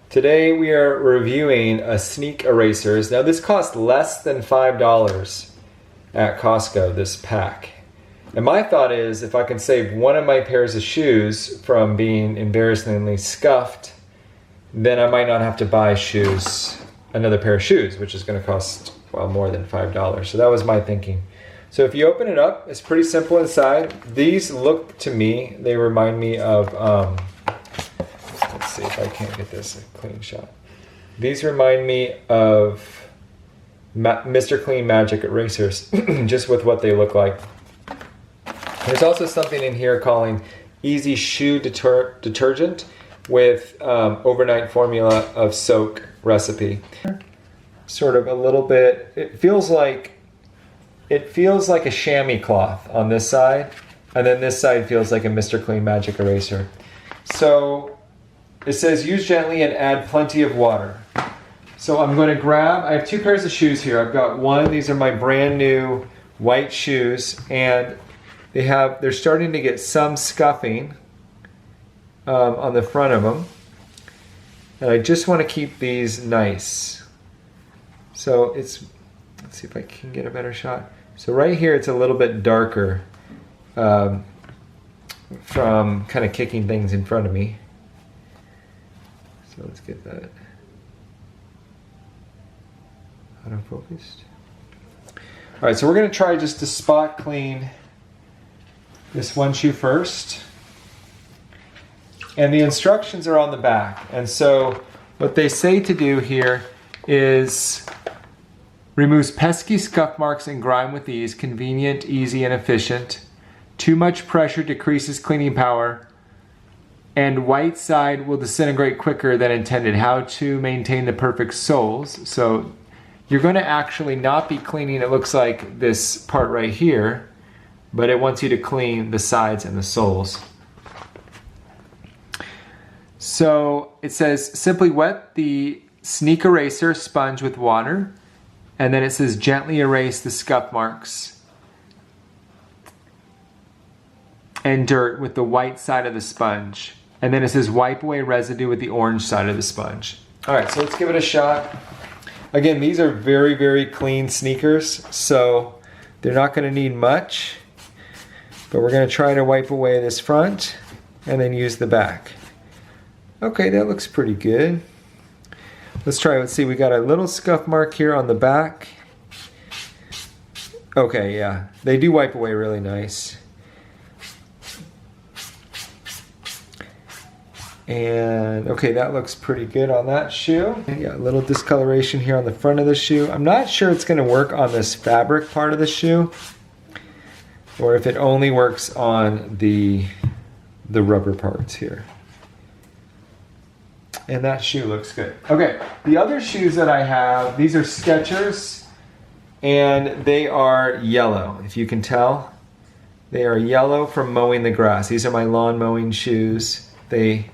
Today we are reviewing a sneak erasers. Now this cost less than $5 at Costco, this pack. And my thought is if I can save one of my pairs of shoes from being embarrassingly scuffed, then I might not have to buy another pair of shoes, which is going to cost, well, more than $5. So that was my thinking. So if you open it up, it's pretty simple inside. These look to me, they remind me of, let's see if I can't get this a clean shot. These remind me of Mr. Clean Magic erasers, just with what they look like. There's also something in here calling Easy Shoe Detergent with overnight formula of soak recipe. Sort of a little bit, it feels like a chamois cloth on this side, and then this side feels like a Mr. Clean Magic eraser. So it says use gently and add plenty of water. So I'm going to grab, I have two pairs of shoes here. I've got one, these are my brand new white shoes, and they're starting to get some scuffing on the front of them. And I just want to keep these nice. So let's see if I can get a better shot. So right here it's a little bit darker from kind of kicking things in front of me. So let's get that auto-focused. All right, so we're going to try just to spot clean this one shoe first. And the instructions are on the back. And so what they say to do here is removes pesky scuff marks and grime with ease, convenient, easy, and efficient. Too much pressure decreases cleaning power, and white side will disintegrate quicker than intended. How to maintain the perfect soles. So you're going to actually not be cleaning, it looks like, this part right here, but it wants you to clean the sides and the soles. So it says simply wet the sneak eraser sponge with water, and then it says gently erase the scuff marks and dirt with the white side of the sponge. And then it says wipe away residue with the orange side of the sponge. All right, so let's give it a shot. Again, these are very, very clean sneakers, so they're not going to need much. But we're going to try to wipe away this front and then use the back. Okay, that looks pretty good. Let's try, let's see, we got a little scuff mark here on the back. Okay, yeah, they do wipe away really nice. And okay, that looks pretty good on that shoe. Yeah, a little discoloration here on the front of the shoe. I'm not sure it's gonna work on this fabric part of the shoe, or if it only works on the rubber parts here. And that shoe looks good. Okay, the other shoes that I have, these are Skechers, and they are yellow, if you can tell. They are yellow from mowing the grass. These are my lawn mowing shoes. They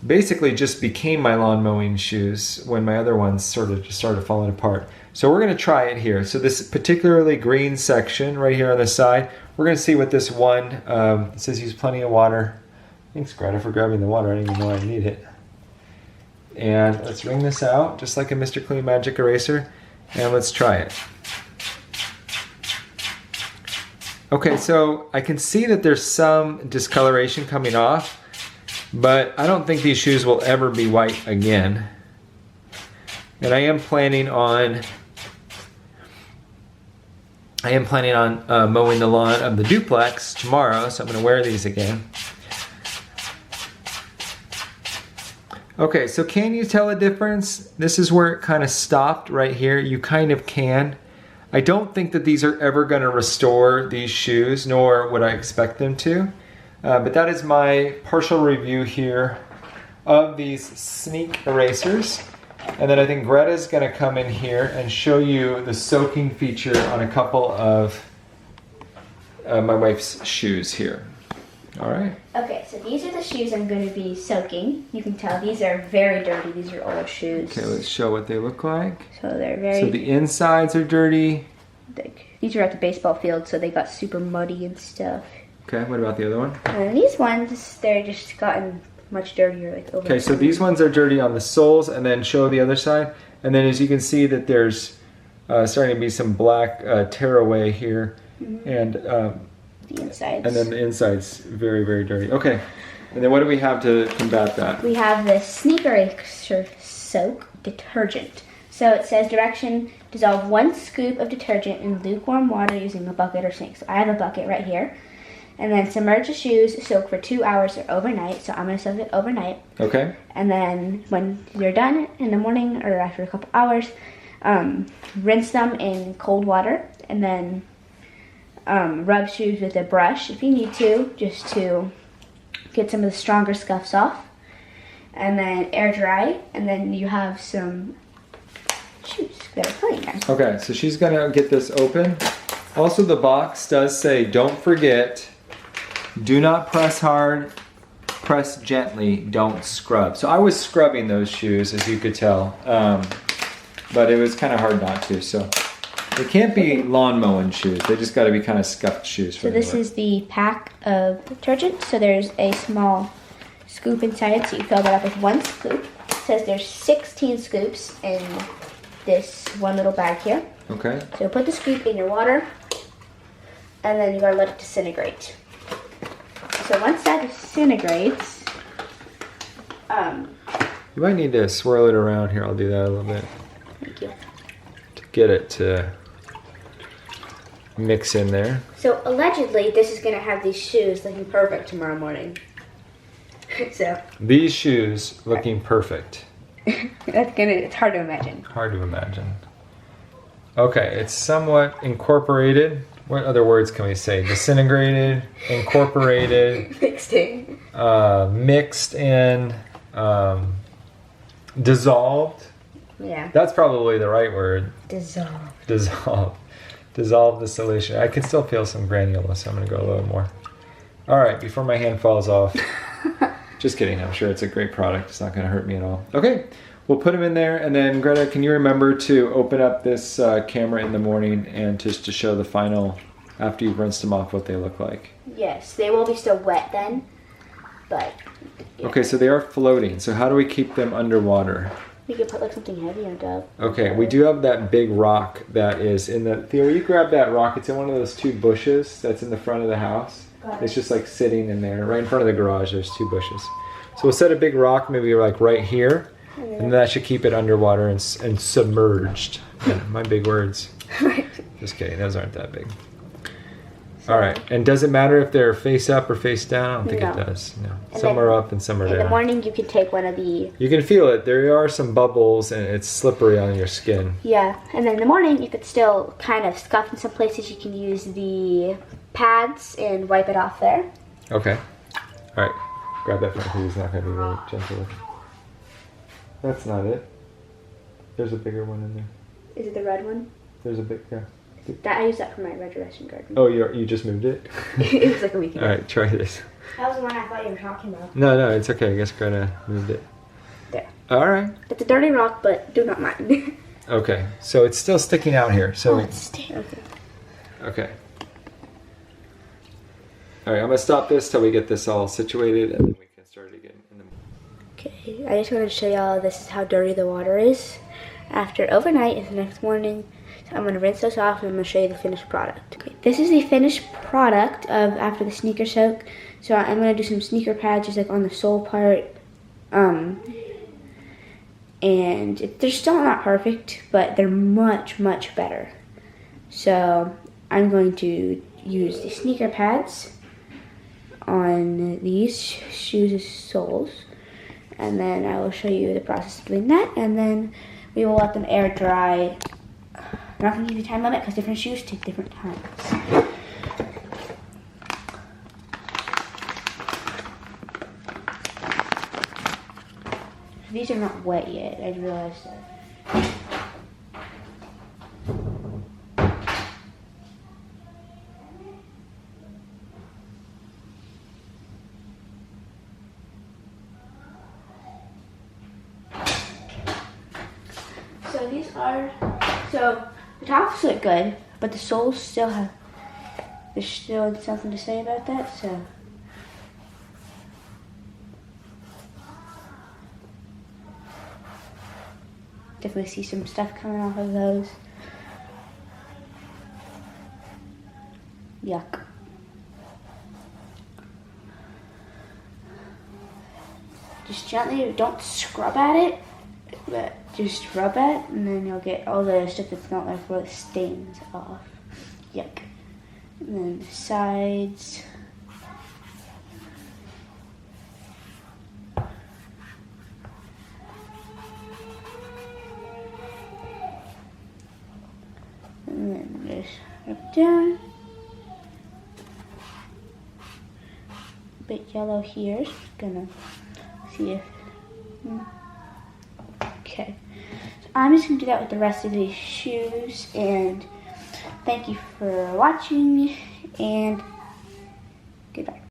basically just became my lawn mowing shoes when my other ones sort of just started falling apart. So we're gonna try it here. So this particularly green section right here on the side, we're gonna see what this one, it says use plenty of water. Thanks, Greta, for grabbing the water. I didn't even know I need it. And let's wring this out, just like a Mr. Clean Magic eraser, and let's try it. Okay, so I can see that there's some discoloration coming off, but I don't think these shoes will ever be white again. And I am planning on mowing the lawn of the duplex tomorrow, so I'm going to wear these again. Okay, so can you tell a difference? This is where it kind of stopped right here. You kind of can. I don't think that these are ever going to restore these shoes, nor would I expect them to. But that is my partial review here of these sneak erasers. And then I think Greta's going to come in here and show you the soaking feature on a couple of my wife's shoes here. All right. Okay, so these are the shoes I'm going to be soaking. You can tell these are very dirty. These are old shoes. Okay, let's show what they look like. So they're very... So the insides are dirty. These are at the baseball field, so they got super muddy and stuff. Okay, what about the other one? And these ones, they're just gotten much dirtier, like over. Okay, so these ones are dirty on the soles, and then show the other side. And then as you can see that there's starting to be some black tear away here. And the insides. And then the inside's very, very dirty. Okay, and then what do we have to combat that? We have the Sneak Eraser Soak Detergent. So it says direction, dissolve 1 scoop of detergent in lukewarm water using a bucket or sink. So I have a bucket right here. And then submerge the shoes, soak for 2 hours or overnight. So I'm going to soak it overnight. Okay. And then when you're done in the morning or after a couple hours, rinse them in cold water. And then rub shoes with a brush if you need to, just to get some of the stronger scuffs off. And then air dry. And then you have some shoes that are clean now. Okay, so she's going to get this open. Also, the box does say, don't forget, do not press hard, press gently, don't scrub. So I was scrubbing those shoes, as you could tell, but it was kind of hard not to. So they can't be lawn mowing shoes. They just got to be kind of scuffed shoes. So this is the pack of detergent. So there's a small scoop inside, so you fill that up with 1 scoop. It says there's 16 scoops in this one little bag here. Okay. So put the scoop in your water, and then you gotta let it disintegrate. So once that disintegrates, you might need to swirl it around here. I'll do that a little bit. Thank you. To get it to mix in there. So allegedly, this is gonna have these shoes looking perfect tomorrow morning. So These shoes looking perfect. it's hard to imagine. Hard to imagine. Okay, it's somewhat incorporated. What other words can we say? Disintegrated, incorporated, Mixed in. Mixed in, dissolved. Yeah. That's probably the right word. Dissolve. Dissolved. Dissolved distillation. I can still feel some granulous, so I'm going to go a little more. All right, before my hand falls off. Just kidding. I'm sure it's a great product. It's not going to hurt me at all. Okay, we'll put them in there. And then, Greta, can you remember to open up this camera in the morning and just to show the final, after you've rinsed them off, what they look like? Yes, they will be still wet then, but... Yeah. Okay, so they are floating. So how do we keep them underwater? We could put like something heavy on top. Okay, we do have that big rock that is in the... Theo, will you grab that rock? It's in one of those 2 bushes that's in the front of the house. It's just like sitting in there. Right in front of the garage, there's 2 bushes. So we'll set a big rock maybe like right here. And that should keep it underwater and submerged. Yeah, my big words. Just kidding, those aren't that big. All right, and does it matter if they're face up or face down? I don't think it does. No, some are up and some are down. In the morning, you can take one of the... You can feel it. There are some bubbles and it's slippery on your skin. Yeah, and then in the morning, you could still kind of scuff in some places. You can use the pads and wipe it off there. Okay. All right, grab that for me because it's not going to be very gentle with it. That's not it. There's a bigger one in there. Is it the red one? There's a big, yeah. I used that for my resurrection garden. Oh, you just moved it? It was like a week ago. All right, try this. That was the one I thought you were talking about. No, it's okay. I guess Greta moved it. There. All right. It's a dirty rock, but do not mind. Okay, so it's still sticking out here. So it's still... Okay. All right, I'm gonna stop this till we get this all situated, and then we can start again. Okay, I just wanted to show y'all this is how dirty the water is. After overnight and the next morning, so I'm gonna rinse those off and I'm gonna show you the finished product. Okay, this is the finished product of after the sneaker soak. So I'm gonna do some sneaker pads just like on the sole part. And they're still not perfect, but they're much, much better. So I'm going to use the sneaker pads on these shoes' soles. And then I will show you the process of doing that. And then we will let them air dry. I'm not going to give you a time limit because different shoes take different times. These are not wet yet, I realized that. So these are, so the tops look good, but the soles still have, there's still something to say about that, so. definitely see some stuff coming off of those. Yuck. Just gently, don't scrub at it, but just rub it, and then you'll get all the stuff that's not there for the stains off. Yuck. And then the sides. And then just rub down. A bit yellow here. Just gonna see if. Okay. So I'm just gonna do that with the rest of these shoes, and thank you for watching, and goodbye.